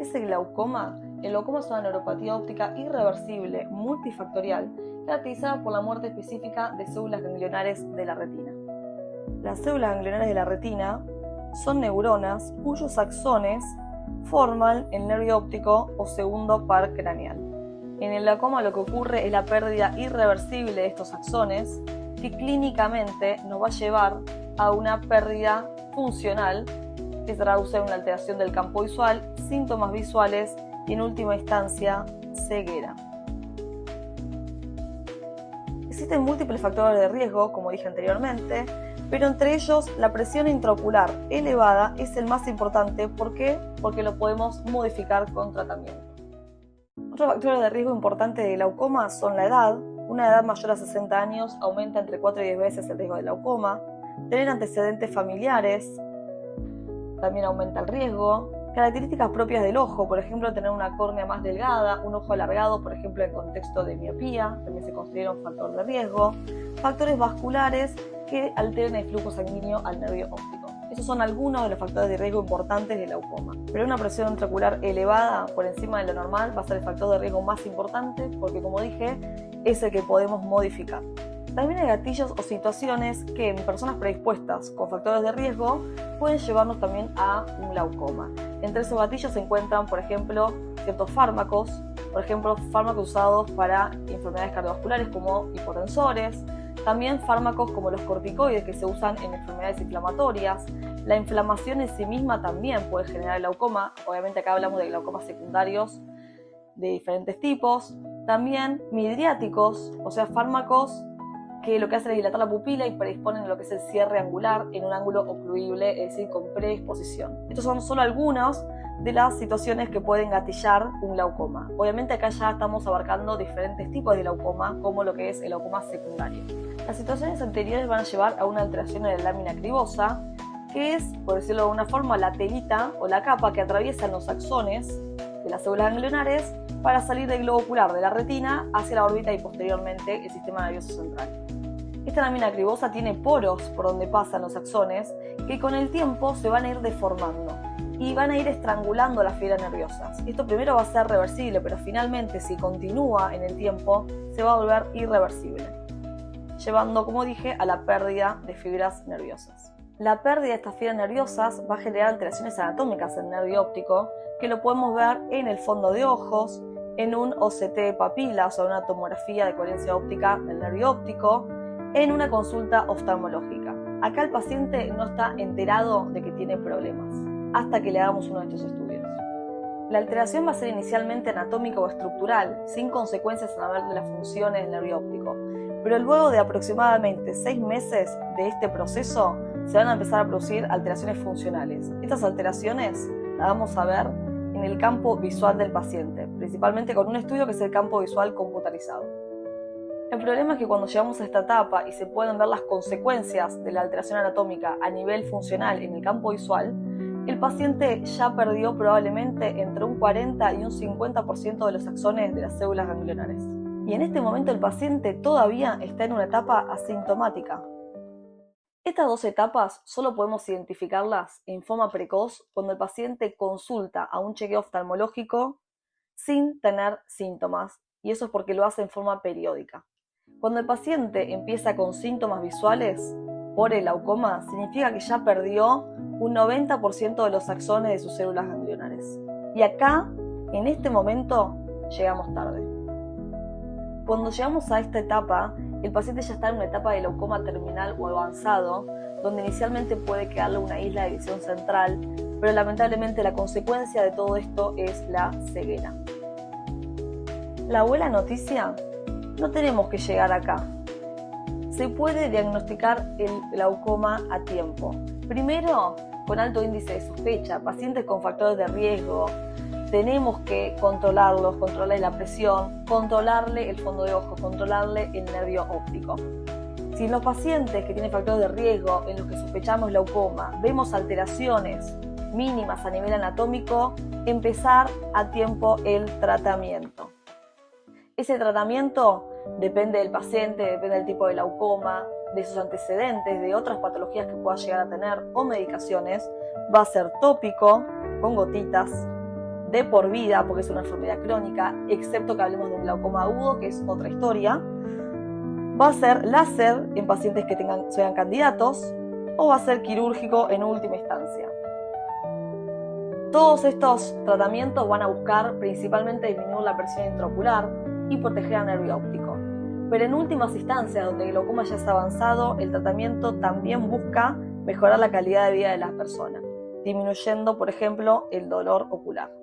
¿Qué es el glaucoma? El glaucoma es una neuropatía óptica irreversible, multifactorial, caracterizada por la muerte específica de células ganglionares de la retina. Las células ganglionares de la retina son neuronas cuyos axones forman el nervio óptico o segundo par craneal. En el glaucoma lo que ocurre es la pérdida irreversible de estos axones, que clínicamente nos va a llevar a una pérdida funcional que se traduce en una alteración del campo visual, síntomas visuales y en última instancia ceguera. Existen múltiples factores de riesgo, como dije anteriormente, pero entre ellos la presión intraocular elevada es el más importante. ¿Por qué? Porque lo podemos modificar con tratamiento. Otros factores de riesgo importantes de glaucoma son la edad. Una edad mayor a 60 años aumenta entre 4 y 10 veces el riesgo de glaucoma. Tener antecedentes familiares también aumenta el riesgo. Características propias del ojo, por ejemplo, tener una córnea más delgada, un ojo alargado, por ejemplo, en contexto de miopía, también se considera un factor de riesgo. Factores vasculares que alteren el flujo sanguíneo al nervio óptico. Esos son algunos de los factores de riesgo importantes del glaucoma. Pero una presión intraocular elevada por encima de lo normal va a ser el factor de riesgo más importante porque, como dije, es el que podemos modificar. También hay gatillos o situaciones que en personas predispuestas con factores de riesgo pueden llevarnos también a un glaucoma. Entre esos gatillos se encuentran, por ejemplo, ciertos fármacos, por ejemplo, fármacos usados para enfermedades cardiovasculares como hipotensores, también fármacos como los corticoides que se usan en enfermedades inflamatorias. La inflamación en sí misma también puede generar glaucoma. Obviamente acá hablamos de glaucomas secundarios de diferentes tipos. También midriáticos, o sea, fármacos que lo que hacen es dilatar la pupila y predisponen a lo que es el cierre angular en un ángulo ocluible, es decir, con predisposición. Estos son solo algunos de las situaciones que pueden gatillar un glaucoma. Obviamente acá ya estamos abarcando diferentes tipos de glaucoma, como lo que es el glaucoma secundario. Las situaciones anteriores van a llevar a una alteración de la lámina cribosa, que es, por decirlo de alguna forma, la telita o la capa que atraviesan los axones de las células ganglionares para salir del globo ocular de la retina hacia la órbita y posteriormente el sistema nervioso central. Esta lámina cribosa tiene poros por donde pasan los axones que con el tiempo se van a ir deformando y van a ir estrangulando las fibras nerviosas. Esto primero va a ser reversible, pero finalmente si continúa en el tiempo se va a volver irreversible, llevando, como dije, a la pérdida de fibras nerviosas. La pérdida de estas fibras nerviosas va a generar alteraciones anatómicas en el nervio óptico, que lo podemos ver en el fondo de ojos, en un OCT de papila, o sea, una tomografía de coherencia óptica del nervio óptico, en una consulta oftalmológica. Acá el paciente no está enterado de que tiene problemas hasta que le hagamos uno de estos estudios. La alteración va a ser inicialmente anatómica o estructural, sin consecuencias a nivel de las funciones del nervio óptico, pero luego de aproximadamente 6 meses de este proceso se van a empezar a producir alteraciones funcionales. Estas alteraciones las vamos a ver en el campo visual del paciente, principalmente con un estudio que es el campo visual computarizado. El problema es que cuando llegamos a esta etapa y se pueden ver las consecuencias de la alteración anatómica a nivel funcional en el campo visual, el paciente ya perdió probablemente entre un 40 y un 50% de los axones de las células ganglionares. Y en este momento el paciente todavía está en una etapa asintomática. Estas 2 etapas solo podemos identificarlas en forma precoz cuando el paciente consulta a un chequeo oftalmológico sin tener síntomas, y eso es porque lo hace en forma periódica. Cuando el paciente empieza con síntomas visuales por el glaucoma, significa que ya perdió un 90% de los axones de sus células ganglionares. Y acá, en este momento, llegamos tarde. Cuando llegamos a esta etapa, el paciente ya está en una etapa de glaucoma terminal o avanzado, donde inicialmente puede quedarle una isla de visión central, pero lamentablemente la consecuencia de todo esto es la ceguera. La buena noticia: no tenemos que llegar acá. Se puede diagnosticar el glaucoma a tiempo. Primero, con alto índice de sospecha, pacientes con factores de riesgo. Tenemos que controlarlos, controlarle la presión, controlarle el fondo de ojo, controlarle el nervio óptico. Si en los pacientes que tienen factores de riesgo, en los que sospechamos glaucoma, vemos alteraciones mínimas a nivel anatómico, empezar a tiempo el tratamiento. Ese tratamiento depende del paciente, depende del tipo de glaucoma, de sus antecedentes, de otras patologías que pueda llegar a tener o medicaciones. Va a ser tópico, con gotitas, de por vida, porque es una enfermedad crónica, excepto que hablemos de un glaucoma agudo, que es otra historia. Va a ser láser en pacientes que sean candidatos, o va a ser quirúrgico en última instancia. Todos estos tratamientos van a buscar principalmente disminuir la presión intraocular y proteger al nervio óptico. Pero en últimas instancias, donde el glaucoma ya está avanzado, el tratamiento también busca mejorar la calidad de vida de las personas, disminuyendo, por ejemplo, el dolor ocular.